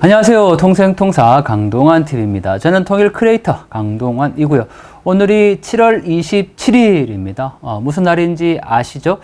안녕하세요. 통생통사 강동환TV입니다. 저는 통일 크리에이터 강동환이고요. 오늘이 7월 27일입니다. 무슨 날인지 아시죠?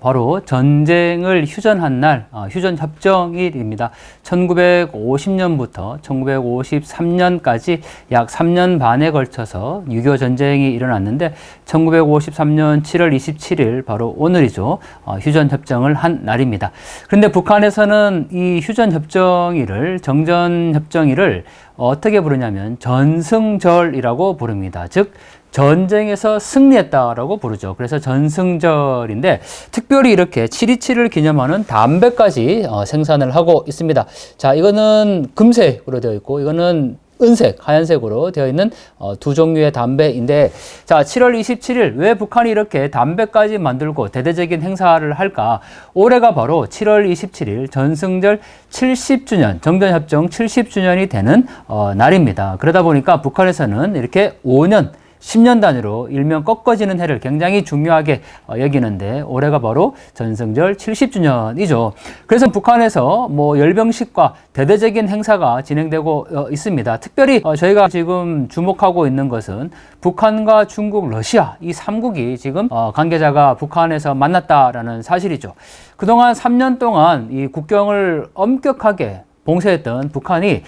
바로 전쟁을 휴전한 날, 휴전협정일입니다. 1950년부터 1953년까지 약 3년 반에 걸쳐서 6.25 전쟁이 일어났는데 1953년 7월 27일 바로 오늘이죠. 휴전협정을 한 날입니다. 그런데 북한에서는 이 휴전협정일을, 정전협정일을 어떻게 부르냐면 전승절이라고 부릅니다. 즉 전쟁에서 승리했다라고 부르죠. 그래서 전승절인데 특별히 이렇게 7.27을 기념하는 담배까지 생산을 하고 있습니다. 자, 이거는 금색으로 되어 있고 이거는 은색, 하얀색으로 되어 있는 두 종류의 담배인데, 자, 7월 27일 왜 북한이 이렇게 담배까지 만들고 대대적인 행사를 할까? 올해가 바로 7월 27일 전승절 70주년, 정전협정 70주년이 되는 날입니다. 그러다 보니까 북한에서는 이렇게 5년, 10년 단위로 일명 꺾어지는 해를 굉장히 중요하게 여기는데 올해가 바로 전승절 70주년이죠. 그래서 북한에서 열병식과 대대적인 행사가 진행되고 있습니다. 특별히 저희가 지금 주목하고 있는 것은 북한과 중국, 러시아 이 3국이 지금 관계자가 북한에서 만났다라는 사실이죠. 그동안 3년 동안 이 국경을 엄격하게 봉쇄했던 북한이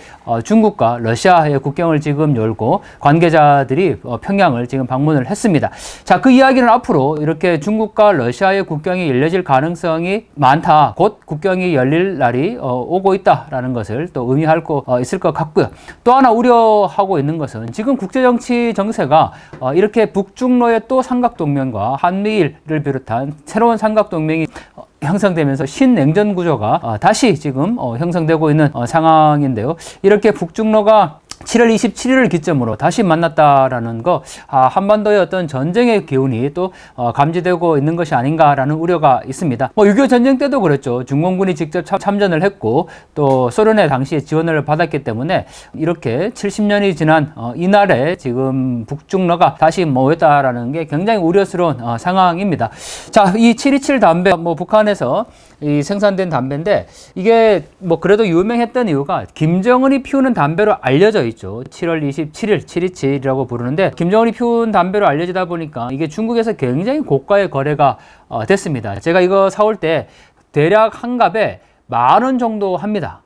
중국과 러시아의 국경을 지금 열고 관계자들이 평양을 지금 방문을 했습니다. 자, 그 이야기는 앞으로 이렇게 중국과 러시아의 국경이 열려질 가능성이 많다. 곧 국경이 열릴 날이 오고 있다라는 것을 또 의미할 거 있을 것 같고요. 또 하나 우려하고 있는 것은 지금 국제정치 정세가 이렇게 북중러의 또 삼각동맹과 한미일을 비롯한 새로운 삼각동맹이 형성되면서 신냉전 구조가 다시 지금 형성되고 있는 상황인데요. 이렇게 북중러가 7월 27일을 기점으로 다시 만났다라는 거, 한반도의 어떤 전쟁의 기운이 또 감지되고 있는 것이 아닌가라는 우려가 있습니다. 6.25 전쟁 때도 그랬죠. 중공군이 직접 참전을 했고 또 소련의 당시에 지원을 받았기 때문에 이렇게 70년이 지난 이날에 지금 북중러가 다시 모였다라는 게 굉장히 우려스러운 상황입니다. 자, 이 727 담배, 북한에서 이 생산된 담배인데 이게 그래도 유명했던 이유가 김정은이 피우는 담배로 알려져 있죠. 7월 27일 727이라고 부르는데 김정은이 피운 담배로 알려지다 보니까 이게 중국에서 굉장히 고가의 거래가 됐습니다. 제가 이거 사올 때 대략 한 갑에 10,000원 정도 합니다.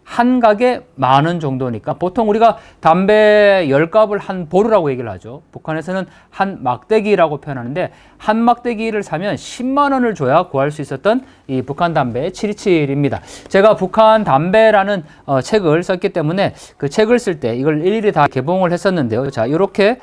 한 각에 10,000원 정도니까 보통 우리가 담배 10갑을 한 보루라고 얘기를 하죠. 북한에서는 한 막대기라고 표현하는데 한 막대기를 사면 10만 원을 줘야 구할 수 있었던 이 북한 담배 727입니다. 제가 북한 담배라는 책을 썼기 때문에 그 책을 쓸 때 이걸 일일이 다 개봉을 했었는데요. 자, 이렇게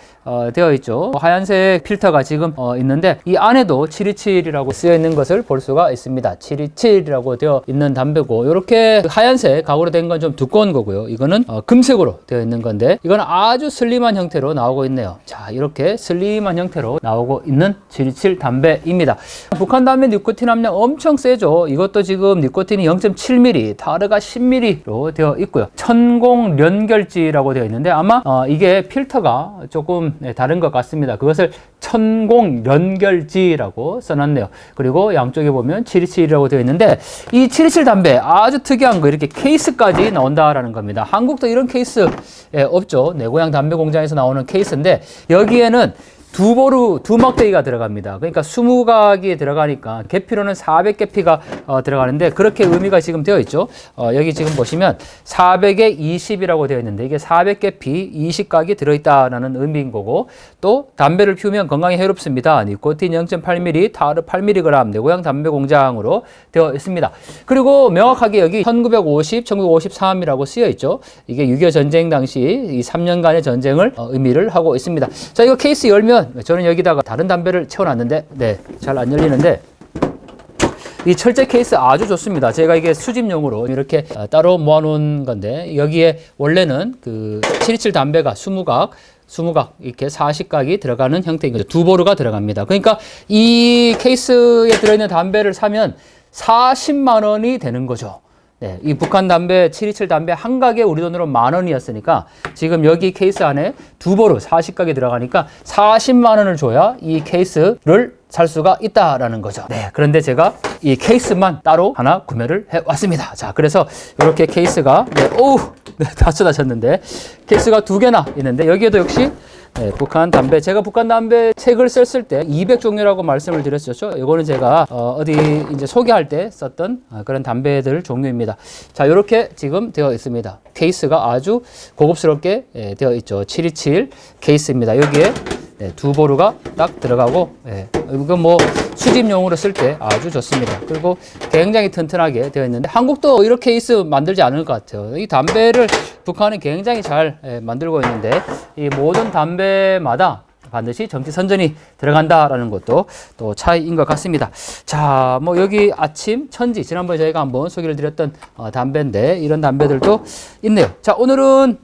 되어 있죠. 하얀색 필터가 지금 있는데 이 안에도 727이라고 쓰여 있는 것을 볼 수가 있습니다. 727이라고 되어 있는 담배고 이렇게 하얀색 가구로 된 건 좀 두꺼운 거고요. 이거는 금색으로 되어 있는 건데 이건 아주 슬림한 형태로 나오고 있네요. 자, 이렇게 슬림한 형태로 나오고 있는 727 담배입니다. 북한 담배 니코틴 함량 엄청 세죠. 이것도 지금 니코틴이 0.7mm, 타르가 10mm로 되어 있고요. 천공련결지라고 되어 있는데 아마 이게 필터가 조금 다른 것 같습니다. 그것을 천공련결지라고 써놨네요. 그리고 양쪽에 보면 727이라고 되어 있는데 이 727 담배 아주 특이한 거 이렇게 케이스까지 나온다라는 겁니다. 한국도 이런 케이스 없죠. 내 고향 담배 공장에서 나오는 케이스인데 여기에는 두 보루, 두 막대기가 들어갑니다. 그러니까 20각이 들어가니까 개피로는 400개피가 들어가는데 그렇게 의미가 지금 되어 있죠. 여기 지금 보시면 400에 20이라고 되어 있는데 이게 400개피 20각이 들어있다라는 의미인 거고 또 담배를 피우면 건강에 해롭습니다. 니코틴 0.8mm, 타르 8mg 내 고향 담배 공장으로 되어 있습니다. 그리고 명확하게 여기 1950, 1953이라고 쓰여 있죠. 이게 6.25 전쟁 당시 이 3년간의 전쟁을 의미를 하고 있습니다. 자, 이거 케이스 열면 저는 여기다가 다른 담배를 채워놨는데 잘 안 열리는데 이 철제 케이스 아주 좋습니다. 제가 이게 수집용으로 이렇게 따로 모아놓은 건데 여기에 원래는 그 727 담배가 20각 이렇게 40각이 들어가는 형태인 거죠. 두 보루가 들어갑니다. 그러니까 이 케이스에 들어있는 담배를 사면 40만 원이 되는 거죠. 네, 이 북한 담배 727 담배 한 가게 우리 돈으로 10,000원이었으니까 지금 여기 케이스 안에 두 보루 40가게 들어가니까 40만 원을 줘야 이 케이스를 살 수가 있다라는 거죠. 네, 그런데 제가 이 케이스만 따로 하나 구매를 해 왔습니다. 자, 그래서 이렇게 케이스가 다 쏟아졌는데 케이스가 두 개나 있는데 여기에도 역시 네, 북한 담배. 제가 북한 담배 책을 썼을 때 200종류라고 말씀을 드렸었죠. 이거는 제가 어디 이제 소개할 때 썼던 그런 담배들 종류입니다. 자, 이렇게 지금 되어 있습니다. 케이스가 아주 고급스럽게 되어 있죠. 727 케이스입니다. 여기에 두 보루가 딱 들어가고, 이건 뭐 수집용으로 쓸 때 아주 좋습니다. 그리고 굉장히 튼튼하게 되어 있는데 한국도 이렇게 케이스 만들지 않을 것 같아요. 이 담배를 북한은 굉장히 잘 만들고 있는데 이 모든 담배마다 반드시 정치 선전이 들어간다라는 것도 또 차이인 것 같습니다. 자, 뭐 여기 아침 천지 지난번에 저희가 한번 소개를 드렸던 담배인데 이런 담배들도 있네요. 자, 오늘은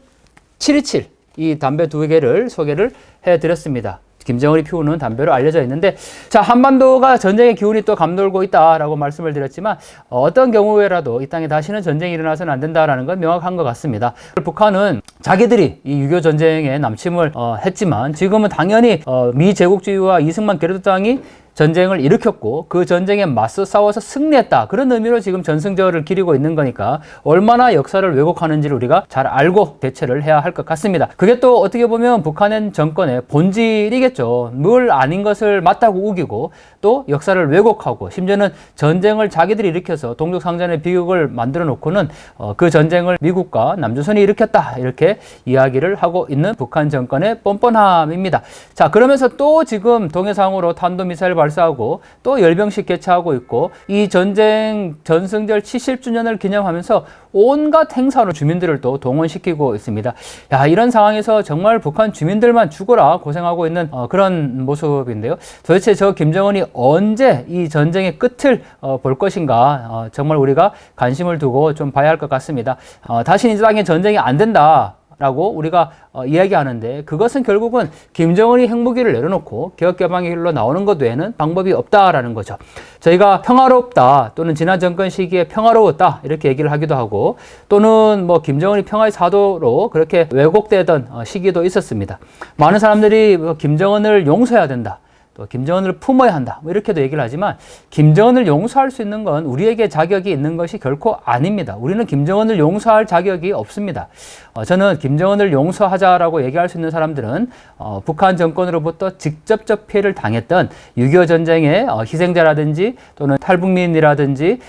727 이 담배 두 개를 소개를 해드렸습니다. 김정은이 피우는 담배로 알려져 있는데, 자, 한반도가 전쟁의 기운이 또 감돌고 있다라고 말씀을 드렸지만 어떤 경우에라도 이 땅에 다시는 전쟁이 일어나서는 안 된다라는 건 명확한 것 같습니다. 북한은 자기들이 이 6.25 전쟁에 남침을 했지만 지금은 당연히 미 제국주의와 이승만 게르도당이 전쟁을 일으켰고 그 전쟁에 맞서 싸워서 승리했다. 그런 의미로 지금 전승절을 기리고 있는 거니까 얼마나 역사를 왜곡하는지를 우리가 잘 알고 대처를 해야 할 것 같습니다. 그게 또 어떻게 보면 북한의 정권의 본질이겠죠. 뭘 아닌 것을 맞다고 우기고 또 역사를 왜곡하고 심지어는 전쟁을 자기들이 일으켜서 동족상전의 비극을 만들어 놓고는 그 전쟁을 미국과 남조선이 일으켰다. 이렇게 이야기를 하고 있는 북한 정권의 뻔뻔함입니다. 자, 그러면서 또 지금 동해상으로 탄도미사일 발사하고 또 열병식 개최하고 있고 이 전쟁 전승절 70주년을 기념하면서 온갖 행사로 주민들을 또 동원시키고 있습니다. 야, 이런 상황에서 정말 북한 주민들만 죽어라 고생하고 있는 그런 모습인데요. 도대체 저 김정은이 언제 이 전쟁의 끝을 볼 것인가 정말 우리가 관심을 두고 좀 봐야 할 것 같습니다. 다시 이 땅에 전쟁이 안 된다 라고 우리가 이야기하는데 그것은 결국은 김정은이 핵무기를 내려놓고 개혁개방의 길로 나오는 것 외에는 방법이 없다라는 거죠. 저희가 평화롭다 또는 지난 정권 시기에 평화로웠다 이렇게 얘기를 하기도 하고 또는 뭐 김정은이 평화의 사도로 그렇게 왜곡되던 시기도 있었습니다. 많은 사람들이 김정은을 용서해야 된다. 또 김정은을 품어야 한다. 뭐 이렇게도 얘기를 하지만 김정은을 용서할 수 있는 건 우리에게 자격이 있는 것이 결코 아닙니다. 우리는 김정은을 용서할 자격이 없습니다. 저는 김정은을 용서하자라고 얘기할 수 있는 사람들은 북한 정권으로부터 직접적 피해를 당했던 6.25 전쟁의 희생자라든지 또는 탈북민이라든지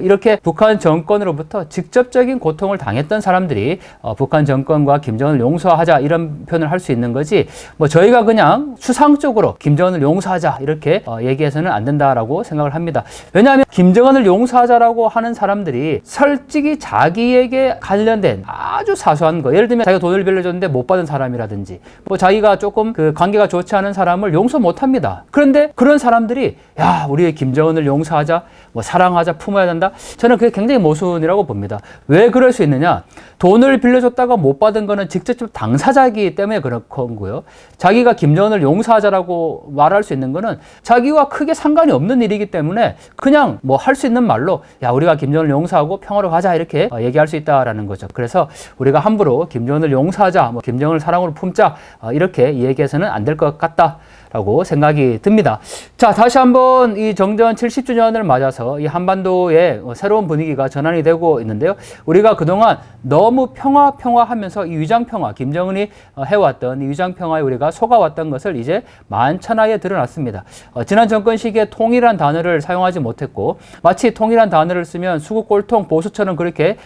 이렇게 북한 정권으로부터 직접적인 고통을 당했던 사람들이 북한 정권과 김정은을 용서하자 이런 표현을 할 수 있는 거지 뭐 저희가 그냥 추상적으로 김정은을 용서하자 이렇게 얘기해서는 안 된다라고 생각을 합니다. 왜냐하면 김정은을 용서하자라고 하는 사람들이 솔직히 자기에게 관련된 아주 사소한 거, 예를 들면 자기가 돈을 빌려줬는데 못 받은 사람이라든지 뭐 자기가 조금 그 관계가 좋지 않은 사람을 용서 못 합니다. 그런데 그런 사람들이 야, 우리 김정은을 용서하자, 뭐 사랑하자, 품어야 된다. 저는 그게 굉장히 모순이라고 봅니다. 왜 그럴 수 있느냐? 돈을 빌려줬다가 못 받은 거는 직접적 당사자이기 때문에 그런 거고요. 자기가 김정은을 용서하자라고 말할 수 있는 거는 자기와 크게 상관이 없는 일이기 때문에 그냥 뭐 할 수 있는 말로 야, 우리가 김정은을 용서하고 평화로 가자 이렇게 얘기할 수 있다라는 거죠. 그래서 우리가 함부로 김정은을 용서하자, 뭐 김정은을 사랑으로 품자 이렇게 얘기해서는 안 될 것 같다. 라고 생각이 듭니다. 자, 다시 한번 이 정전 70주년을 맞아서 이 한반도의 새로운 분위기가 전환이 되고 있는데요. 우리가 그동안 너무 평화하면서 이 위장평화, 김정은이 해왔던 이 위장평화에 우리가 속아왔던 것을 이제 만천하에 드러났습니다. 지난 정권 시기에 통일한 단어를 사용하지 못했고 마치 통일한 단어를 쓰면 수국골통 보수처럼 그렇게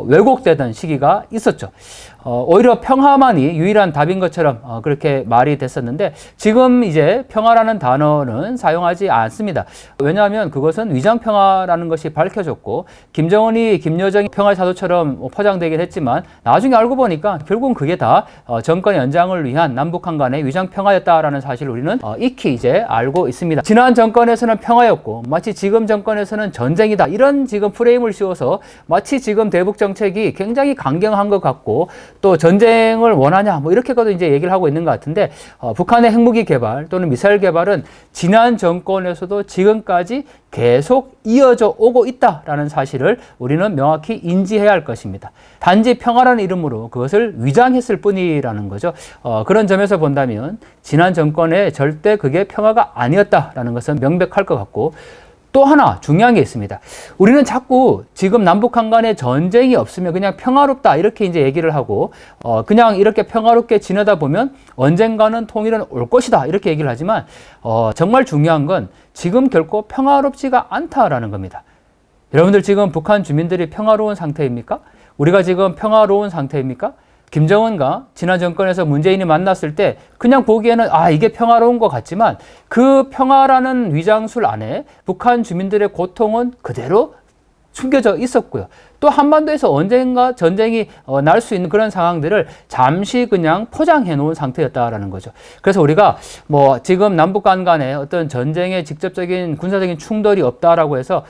왜곡되던 시기가 있었죠. 오히려 평화만이 유일한 답인 것처럼 그렇게 말이 됐었는데 지금 이제 평화라는 단어는 사용하지 않습니다. 왜냐하면 그것은 위장평화라는 것이 밝혀졌고 김정은이 김여정이 평화의 사도처럼 포장되긴 했지만 나중에 알고 보니까 결국은 그게 다 정권 연장을 위한 남북한 간의 위장평화였다라는 사실을 우리는 익히 이제 알고 있습니다. 지난 정권에서는 평화였고 마치 지금 정권에서는 전쟁이다 이런 지금 프레임을 씌워서 마치 지금 대북 정책이 굉장히 강경한 것 같고 또 전쟁을 원하냐 뭐 이렇게까지 이제 얘기를 하고 있는 것 같은데 북한의 핵무기 개발 또는 미사일 개발은 지난 정권에서도 지금까지 계속 이어져 오고 있다라는 사실을 우리는 명확히 인지해야 할 것입니다. 단지 평화라는 이름으로 그것을 위장했을 뿐이라는 거죠. 그런 점에서 본다면 지난 정권에 절대 그게 평화가 아니었다라는 것은 명백할 것 같고, 또 하나 중요한 게 있습니다. 우리는 자꾸 지금 남북한 간에 전쟁이 없으면 그냥 평화롭다 이렇게 이제 얘기를 하고, 그냥 이렇게 평화롭게 지내다 보면 언젠가는 통일은 올 것이다 이렇게 얘기를 하지만, 정말 중요한 건 지금 결코 평화롭지가 않다라는 겁니다. 여러분들 지금 북한 주민들이 평화로운 상태입니까? 우리가 지금 평화로운 상태입니까? 김정은과 지난 정권에서 문재인이 만났을 때 그냥 보기에는 이게 평화로운 것 같지만, 그 평화라는 위장술 안에 북한 주민들의 고통은 그대로 숨겨져 있었고요. 또 한반도에서 언젠가 전쟁이 날 수 있는 그런 상황들을 잠시 그냥 포장해 놓은 상태였다라는 거죠. 그래서 우리가 지금 남북 간에 어떤 전쟁의 직접적인 군사적인 충돌이 없다라고 해서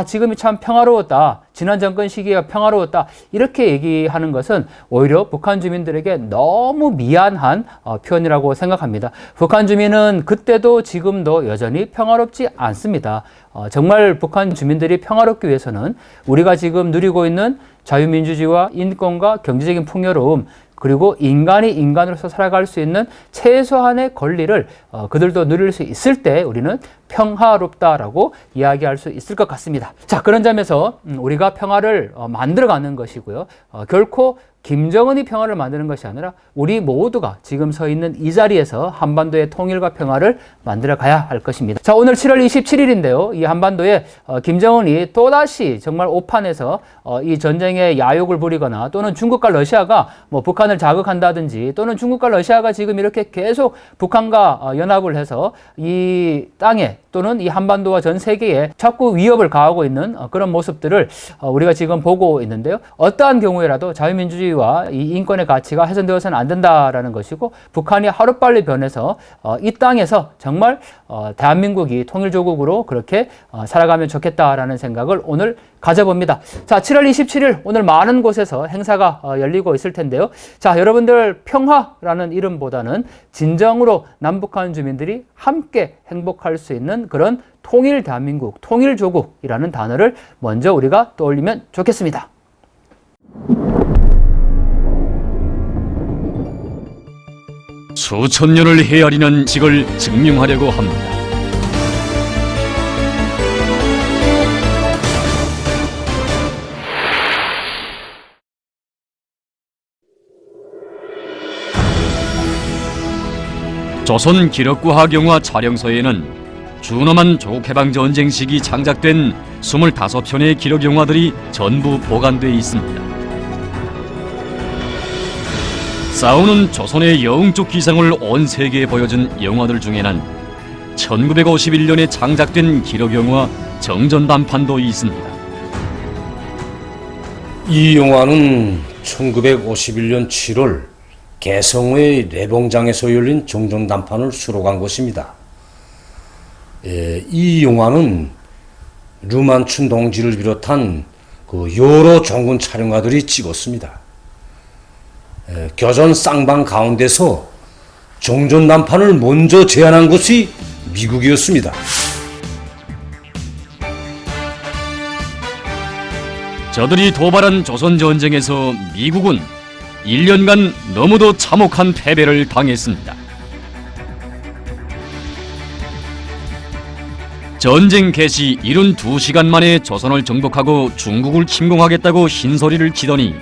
지금이 참 평화로웠다, 지난 정권 시기가 평화로웠다 이렇게 얘기하는 것은 오히려 북한 주민들에게 너무 미안한 표현이라고 생각합니다. 북한 주민은 그때도 지금도 여전히 평화롭지 않습니다. 정말 북한 주민들이 평화롭기 위해서는 우리가 지금 누리고 있는 자유민주주의와 인권과 경제적인 풍요로움, 그리고 인간이 인간으로서 살아갈 수 있는 최소한의 권리를 그들도 누릴 수 있을 때 우리는 평화롭다라고 이야기할 수 있을 것 같습니다. 자, 그런 점에서 우리가 평화를 만들어가는 것이고요. 결코 김정은이 평화를 만드는 것이 아니라 우리 모두가 지금 서 있는 이 자리에서 한반도의 통일과 평화를 만들어 가야 할 것입니다. 자, 오늘 7월 27일인데요. 이 한반도에 김정은이 또다시 정말 오판에서 이 전쟁에 야욕을 부리거나, 또는 중국과 러시아가 북한을 자극한다든지, 또는 중국과 러시아가 지금 이렇게 계속 북한과 연합을 해서 이 땅에 또는 이 한반도와 전 세계에 자꾸 위협을 가하고 있는 그런 모습들을 우리가 지금 보고 있는데요. 어떠한 경우에라도 자유민주주의와 이 인권의 가치가 훼손되어서는 안 된다라는 것이고, 북한이 하루빨리 변해서 이 땅에서 정말 대한민국이 통일조국으로 그렇게 살아가면 좋겠다라는 생각을 오늘 가져봅니다. 자, 7월 27일 오늘 많은 곳에서 행사가 열리고 있을 텐데요. 자, 여러분들 평화라는 이름보다는 진정으로 남북한 주민들이 함께 행복할 수 있는 그런 통일 대한민국, 통일조국이라는 단어를 먼저 우리가 떠올리면 좋겠습니다. 수천 년을 헤아리는 직을 증명하려고 합니다. 조선 기록과학영화 촬영소에는 준엄한 조국해방전쟁 시기 창작된 25편의 기록영화들이 전부 보관돼 있습니다. 싸우는 조선의 영적 기상을 온 세계에 보여준 영화들 중에는 1951년에 창작된 기록영화 정전단판도 있습니다. 이 영화는 1951년 7월 개성의 내봉장에서 열린 정전단판을 수록한 것입니다. 이 영화는 류만춘 동지를 비롯한 여러 정군 촬영가들이 찍었습니다. 교전 쌍방 가운데서 정전단판을 먼저 제안한 것이 미국이었습니다. 저들이 도발한 조선전쟁에서 미국은 1년간 너무도 참혹한 패배를 당했습니다. 전쟁 개시 72시간 만에 조선을 정복하고 중국을 침공하겠다고 흰소리를 치더니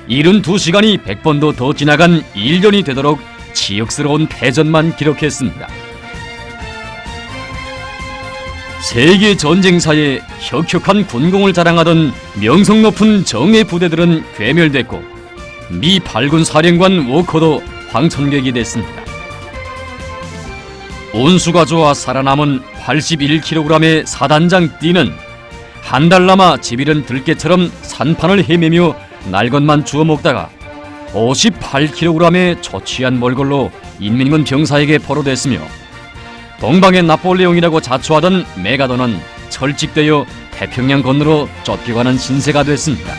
72시간이 100번도 더 지나간 1년이 되도록 치욕스러운 패전만 기록했습니다. 세계 전쟁사에 혁혁한 군공을 자랑하던 명성 높은 정예 부대들은 괴멸됐고, 미 8군 사령관 워커도 황천객이 됐습니다. 운수가 좋아 살아남은 81kg의 사단장 띠는 한 달 남아 집 잃은 들깨처럼 산판을 헤매며 날 것만 주워 먹다가 58kg의 초취한 몰골로 인민군 병사에게 포로됐으며, 동방의 나폴레옹이라고 자처하던 메가더는 철직되어 태평양 건너로 쫓겨가는 신세가 됐습니다.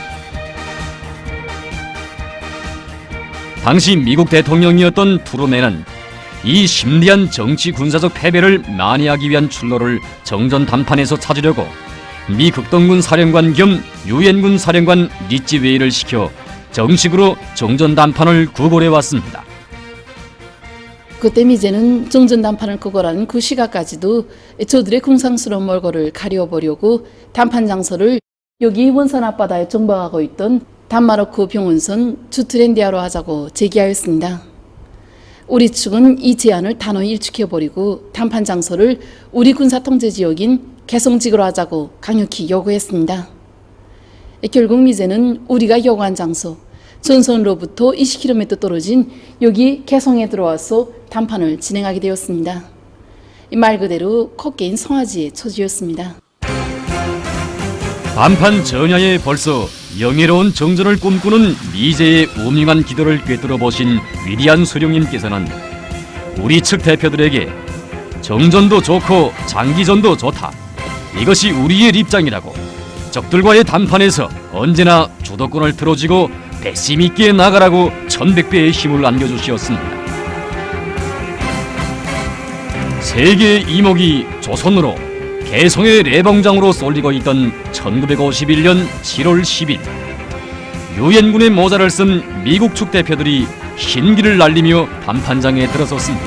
당시 미국 대통령이었던 트루맨은 이 심대한 정치 군사적 패배를 만회하기 위한 출로를 정전 담판에서 찾으려고 미 극동군 사령관 겸 유엔군 사령관 리찌 웨이를 시켜 정식으로 정전 담판을 구걸해 왔습니다. 그때 미제는 정전 담판을 구걸하는 그 시각까지도 저들의 궁상스러운 몰골을 가려보려고 담판 장소를 여기 원산 앞바다에 정박하고 있던 단마르크 병원선 주트랜디아로 하자고 제기하였습니다. 우리 측은 이 제안을 단호히 일축해버리고 담판 장소를 우리 군사통제지역인 개성직으로 하자고 강력히 요구했습니다. 결국 미제는 우리가 요구한 장소, 전선으로부터 20km 떨어진 여기 개성에 들어와서 담판을 진행하게 되었습니다. 말 그대로 콧개인 성화지의 처지였습니다. 담판 전야에 벌써 영예로운 정전을 꿈꾸는 미제의 우명한 기도를 꿰뚫어 보신 위대한 수령님께서는 우리 측 대표들에게 정전도 좋고 장기전도 좋다. 이것이 우리의 입장이라고 적들과의 담판에서 언제나 주도권을 들어쥐고 배심 있게 나가라고 1100배의 힘을 안겨주시었습니다. 세계의 이목이 조선으로 개성의 레봉장으로 쏠리고 있던 1951년 7월 10일 유엔군의 모자를 쓴 미국 측 대표들이 흰기를 날리며 담판장에 들어섰습니다.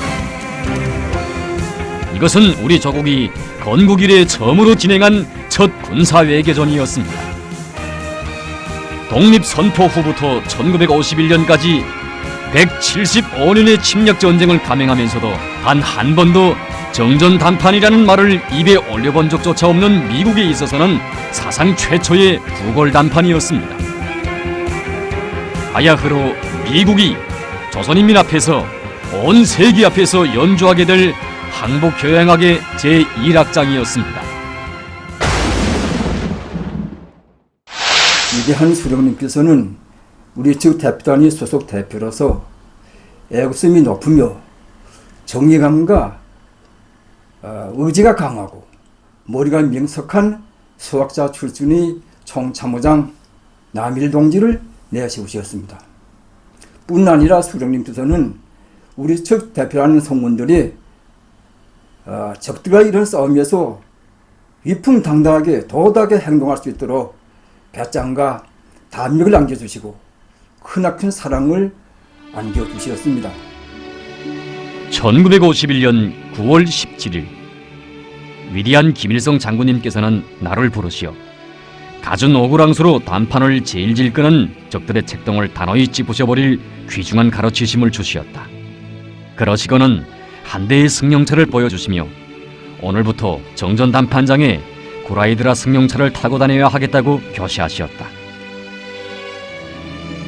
이것은 우리 조국이 건국 이래 처음으로 진행한 첫 군사 외교전이었습니다. 독립선포 후부터 1951년까지 175년의 침략전쟁을 감행하면서도 단 한 번도 정전 담판이라는 말을 입에 올려본 적조차 없는 미국에 있어서는 사상 최초의 구걸 담판이었습니다. 하야흐로 미국이 조선인민 앞에서 온 세계 앞에서 연주하게 될 항복효양악의 제1악장이었습니다. 위대한 수령님께서는 우리 측 대표단의 소속 대표로서 애국심이 높으며 정의감과 의지가 강하고 머리가 명석한 수학자 출신의 총참모장 남일 동지를 내세우셨습니다. 뿐 아니라 수령님께서는 우리 측 대표라는 성원들이 적들과 이런 싸움에서 위풍당당하게 도덕하게 행동할 수 있도록 배짱과 담력을 안겨주시고 크나큰 사랑을 안겨주셨습니다. 1951년 9월 17일 위대한 김일성 장군님께서는 나를 부르시어 갖은 오구랑수로 단판을 제일질 끄는 적들의 책동을 단호히 찌부셔버릴 귀중한 가르치심을 주시었다. 그러시고는 한 대의 승용차를 보여주시며 오늘부터 정전 단판장에 구라이드라 승용차를 타고 다녀야 하겠다고 교시하시었다.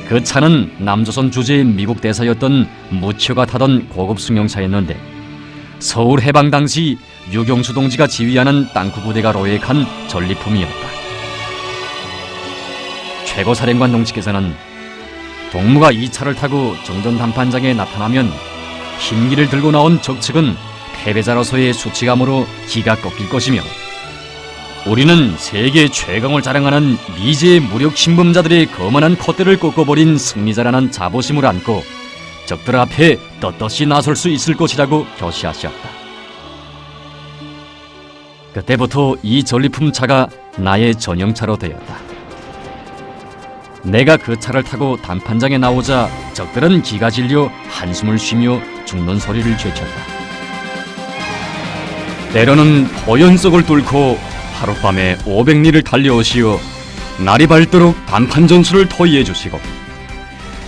그 차는 남조선 주재의 미국 대사였던 무치오가 타던 고급 승용차였는데 서울 해방 당시 유경수 동지가 지휘하는 땅구 부대가 로획한 전리품이었다. 최고사령관 동지께서는 동무가 이 차를 타고 정전 단판장에 나타나면 흰기를 들고 나온 적측은 패배자로서의 수치감으로 기가 꺾일 것이며 우리는 세계 최강을 자랑하는 미제의 무력 신범자들의 거만한 콧대를 꺾어버린 승리자라는 자부심을 안고 적들 앞에 떳떳이 나설 수 있을 것이라고 교시하셨다. 그때부터 이 전리품 차가 나의 전용차로 되었다. 내가 그 차를 타고 단판장에 나오자 적들은 기가 질려 한숨을 쉬며 죽는 소리를 죄쳤다. 때로는 포연 속을 뚫고 하룻밤에 500리를 달려오시어 날이 밝도록 단판 전술을 토의해 주시고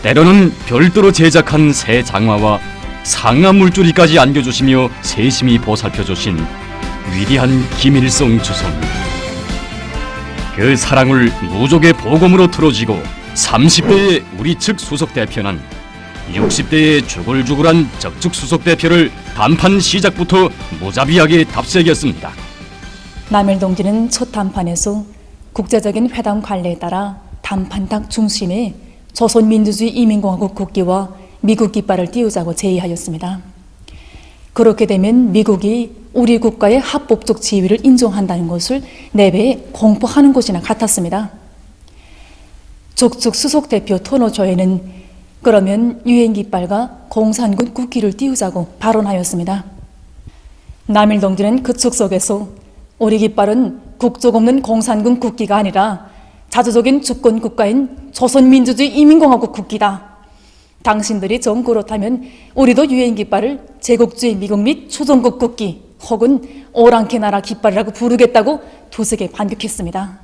때로는 별도로 제작한 새 장화와 상하 물줄기까지 안겨주시며 세심히 보살펴주신 위대한 김일성 주석. 그 사랑을 무족의 보검으로 틀어지고 30대의 우리 측 수석 대표는 60대의 주글주글한 적측 수석 대표를 단판 시작부터 무자비하게 답색했습니다. 남일 동지는 첫 단판에서 국제적인 회담 관례에 따라 단판탁 중심에 조선민주주의 인민공화국 국기와 미국 깃발을 띄우자고 제의하였습니다. 그렇게 되면 미국이 우리 국가의 합법적 지위를 인정한다는 것을 내배에 공포하는 것이나 같았습니다. 적측 수석 대표 토노조에는 그러면 유엔 깃발과 공산군 국기를 띄우자고 발언하였습니다. 남일동지는 그 촉 속에서 우리 깃발은 국적 없는 공산군 국기가 아니라 자주적인 주권 국가인 조선민주주의 인민공화국 국기다. 당신들이 정 그렇다면 우리도 유엔 깃발을 제국주의 미국 및 초종국 국기 혹은 오랑캐 나라 깃발이라고 부르겠다고 두세게 반격했습니다.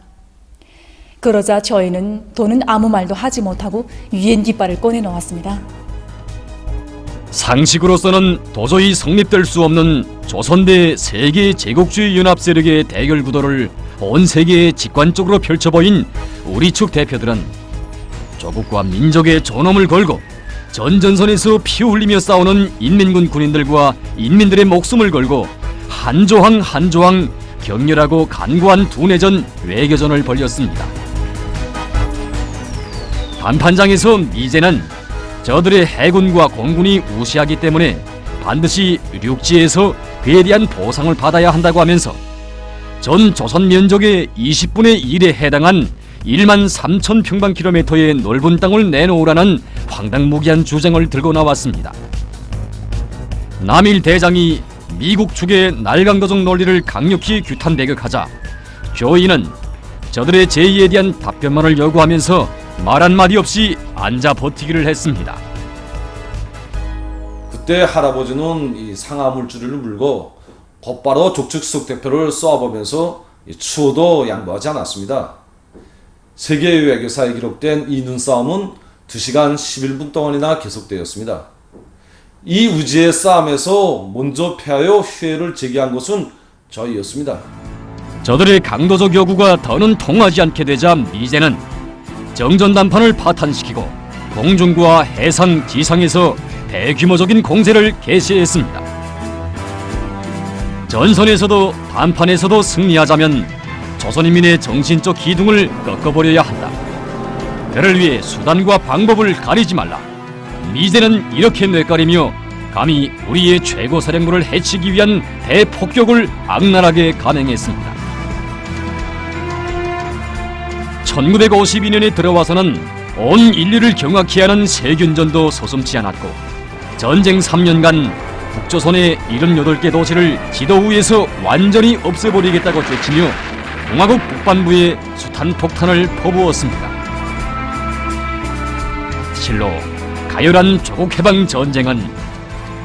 그러자 저희는 더는 아무 말도 하지 못하고 유엔 깃발을 꺼내놓았습니다. 상식으로서는 도저히 성립될 수 없는 조선 대 세계 제국주의 연합 세력의 대결 구도를 온 세계에 직관적으로 펼쳐보인 우리 측 대표들은 조국과 민족의 존엄을 걸고 전전선에서 피 흘리며 싸우는 인민군 군인들과 인민들의 목숨을 걸고 한 조항 한 조항 격렬하고 간구한 두뇌전 외교전을 벌였습니다. 단판장에서 미제는 저들의 해군과 공군이 우세하기 때문에 반드시 육지에서 그에 대한 보상을 받아야 한다고 하면서 전 조선 면적의 20분의 1에 해당한 1만 3천 평방킬로미터의 넓은 땅을 내놓으라는 황당무계한 주장을 들고 나왔습니다. 남일 대장이 미국 측의 날강도적 논리를 강력히 규탄 배격하자 조이는 저들의 제의에 대한 답변만을 요구하면서 말 한마디 없이 앉아 버티기를 했습니다. 그때 할아버지는 이 상하물줄을 물고 곧바로 족측 수석 대표를 쏘아보면서 추호도 양보하지 않았습니다. 세계 외교사에 기록된 이 눈싸움은 2시간 11분 동안이나 계속되었습니다. 이 우지의 싸움에서 먼저 패하여 후회를 제기한 것은 저희였습니다. 저들의 강도적 요구가 더는 통하지 않게 되자 미제는 정전담판을 파탄시키고 공중과 해상, 지상에서 대규모적인 공세를 개시했습니다. 전선에서도 단판에서도 승리하자면 조선인민의 정신적 기둥을 꺾어버려야 한다. 그를 위해 수단과 방법을 가리지 말라. 미제는 이렇게 뇌까리며 감히 우리의 최고 사령부를 해치기 위한 대폭격을 악랄하게 감행했습니다. 1952년에 들어와서는 온 인류를 경악케 하는 세균전도 서슴지 않았고 전쟁 3년간 북조선의 78개 도시를 지도 위에서 완전히 없애버리겠다고 외치며 공화국 북반부에 숱한 폭탄을 퍼부었습니다. 실로 가열한 조국해방 전쟁은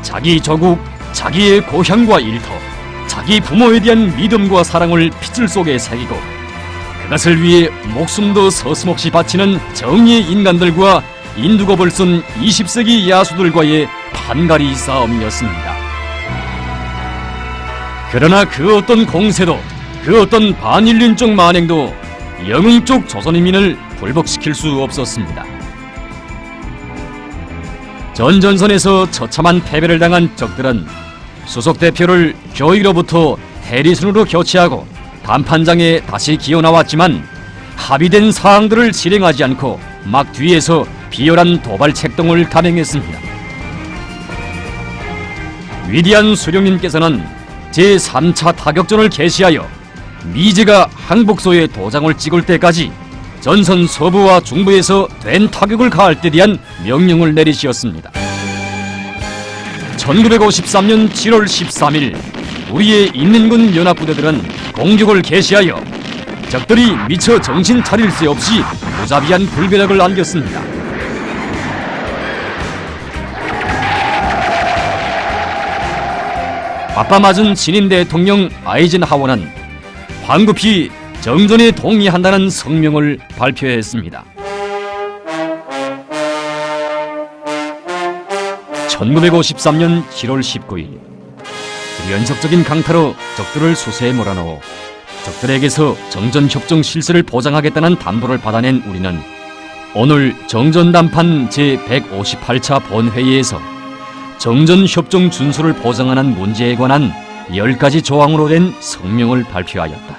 자기 조국, 자기의 고향과 일터, 자기 부모에 대한 믿음과 사랑을 핏줄 속에 새기고 그것을 위해 목숨도 서슴없이 바치는 정의의 인간들과 인두겁을 쓴 20세기 야수들과의 판가리 싸움이었습니다. 그러나 그 어떤 공세도 그 어떤 반인륜적 만행도 영웅적 조선인민을 굴복시킬 수 없었습니다. 전전선에서 처참한 패배를 당한 적들은 수석대표를 조이로부터 해리슨으로 교체하고 단판장에 다시 기어나왔지만 합의된 사항들을 실행하지 않고 막 뒤에서 비열한 도발 책동을 감행했습니다. 위대한 수령님께서는 제3차 타격전을 개시하여 미제가 항복소에 도장을 찍을 때까지 전선 서부와 중부에서 된 타격을 가할 때 대한 명령을 내리시었습니다. 1953년 7월 13일 우리의 인민군 연합부대들은 공격을 개시하여 적들이 미처 정신 차릴 새 없이 무자비한 불벼락을 안겼습니다. 바빠맞은 신임 대통령 아이젠하워는 황급히 정전에 동의한다는 성명을 발표했습니다. 1953년 7월 19일 연속적인 강타로 적들을 수세에 몰아넣어 적들에게서 정전협정 실세를 보장하겠다는 담보를 받아낸 우리는 오늘 정전담판 제158차 본회의에서 정전협정 준수를 보장하는 문제에 관한 10가지 조항으로 된 성명을 발표하였다.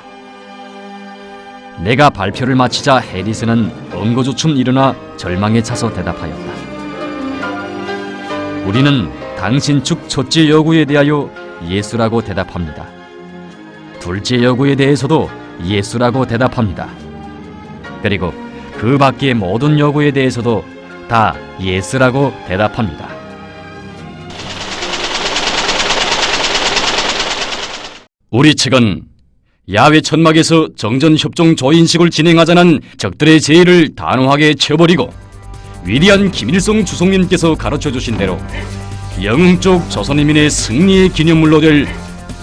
내가 발표를 마치자 해리슨은 엉거주춤 일어나 절망에 차서 대답하였다. 우리는 당신 측 첫째 요구에 대하여 예수라고 대답합니다. 둘째 요구에 대해서도 예수라고 대답합니다. 그리고 그 밖의 모든 요구에 대해서도 다 예스라고 대답합니다. 우리 측은 야외 천막에서 정전협정 조인식을 진행하자는 적들의 제의를 단호하게 쳐버리고 위대한 김일성 주석님께서 가르쳐주신 대로 영흥 쪽 조선인민의 승리의 기념물로 될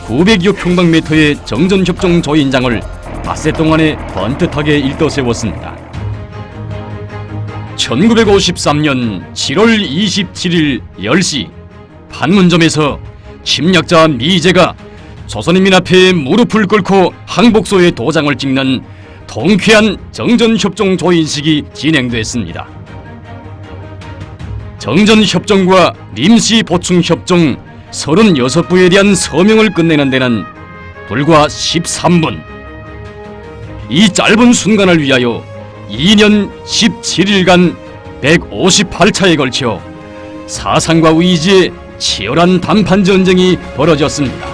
900여 평방미터의 정전협정 조인장을 닷새 동안에 번듯하게 일떠세웠습니다. 1953년 7월 27일 10시 판문점에서 침략자 미제가 조선인민 앞에 무릎을 꿇고 항복소에 도장을 찍는 통쾌한 정전협정 조인식이 진행됐습니다. 정전협정과 임시보충협정 36부에 대한 서명을 끝내는 데는 불과 13분. 이 짧은 순간을 위하여 2년 17일간 158차에 걸쳐 사상과 의지의 치열한 단판전쟁이 벌어졌습니다.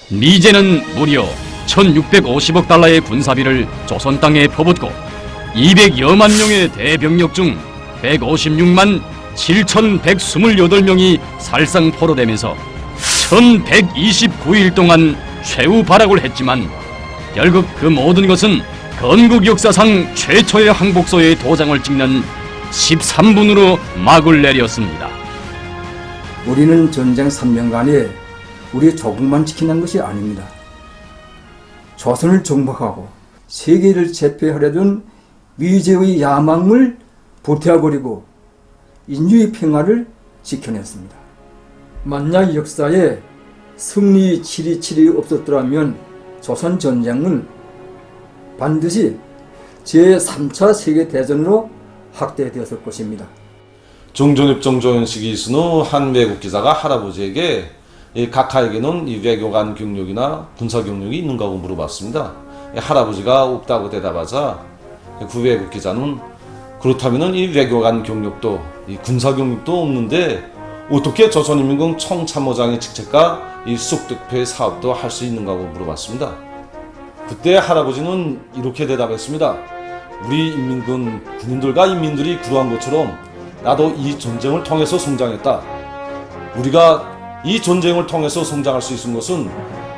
미제는 무려 1650억 달러의 군사비를 조선 땅에 퍼붓고 200여만 명의 대병력 중 156만 7,128명이 살상 포로되면서 1129일 동안 최후 발악을 했지만 결국 그 모든 것은 건국 역사상 최초의 항복소에 도장을 찍는 13분으로 막을 내렸습니다. 우리는 전쟁 3년간에 우리 조국만 지키는 것이 아닙니다. 조선을 정복하고 세계를 제패하려던 미제의 야망을 불태워버리고 인류의 평화를 지켜냈습니다. 만약 역사에 승리 727이 없었더라면 조선 전쟁은 반드시 제3차 세계대전으로 확대되었을 것입니다. 정전협정 조인식이 있은 후 한 외국 기자가 할아버지에게 이 각하에게는 이 외교관 경력이나 군사 경력이 있는가 고 물어봤습니다. 할아버지가 없다고 대답하자 그 외국 기자는 그렇다면 이 외교관 경력도 이 군사 경력도 없는데 어떻게 조선인민군 총참모장의 직책과 이 쑥득회 사업도 할 수 있는가 고 물어봤습니다. 그때 할아버지는 이렇게 대답했습니다. 우리 인민군 군인들과 인민들이 그러한 것처럼 나도 이 전쟁을 통해서 성장했다. 우리가 이 전쟁을 통해서 성장할 수 있는 것은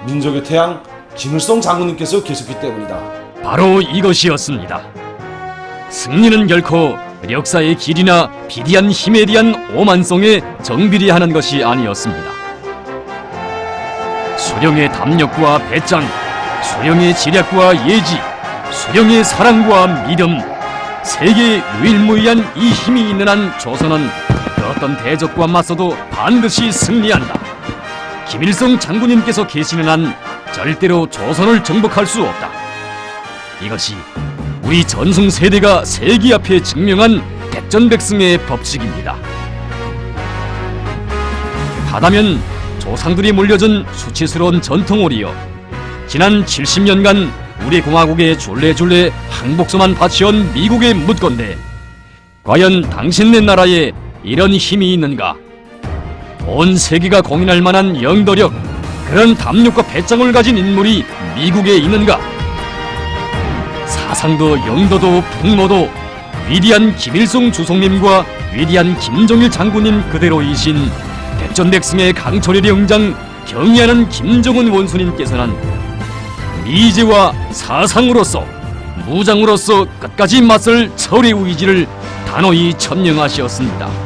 민족의 태양 김일성 장군님께서 계셨기 때문이다. 바로 이것이었습니다. 승리는 결코 역사의 길이나 비대한 힘에 대한 오만성에 정비례하는 것이 아니었습니다. 수령의 담력과 배짱, 수령의 지략과 예지, 수령의 사랑과 믿음, 세계에 유일무이한 이 힘이 있는 한 조선은 어떤 대적과 맞서도 반드시 승리한다. 김일성 장군님께서 계시는 한 절대로 조선을 정복할 수 없다. 이것이 우리 전승 세대가 세계 앞에 증명한 백전백승의 법칙입니다. 하다면 조상들이 물려준 수치스러운 전통오리여 지난 70년간 우리 공화국의 줄레줄레 항복서만 바치온 미국에 묻건대 과연 당신네 나라에 이런 힘이 있는가? 온 세계가 공인할 만한 영도력, 그런 담력과 배짱을 가진 인물이 미국에 있는가? 사상도 영도도 풍모도 위대한 김일성 주석님과 위대한 김정일 장군님 그대로이신 백전백승의 강철의 영장 경의하는 김정은 원수님께서는 미제와 사상으로서 무장으로서 끝까지 맞설 철의 의지를 단호히 천명하시었습니다.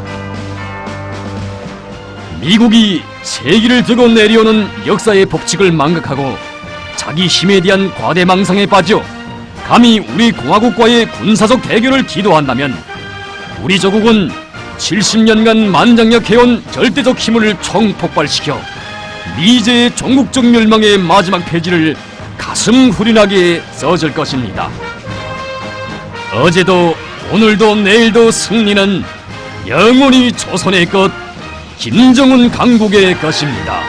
미국이 세기를 두고 내려오는 역사의 법칙을 망각하고 자기 힘에 대한 과대망상에 빠져 감히 우리 공화국과의 군사적 대결을 기도한다면 우리 조국은 70년간 만장약해온 절대적 힘을 총폭발시켜 미제의 전국적 멸망의 마지막 페이지를 가슴 후련하게 써줄 것입니다. 어제도 오늘도 내일도 승리는 영원히 조선의 것, 김정은 강국의 것입니다.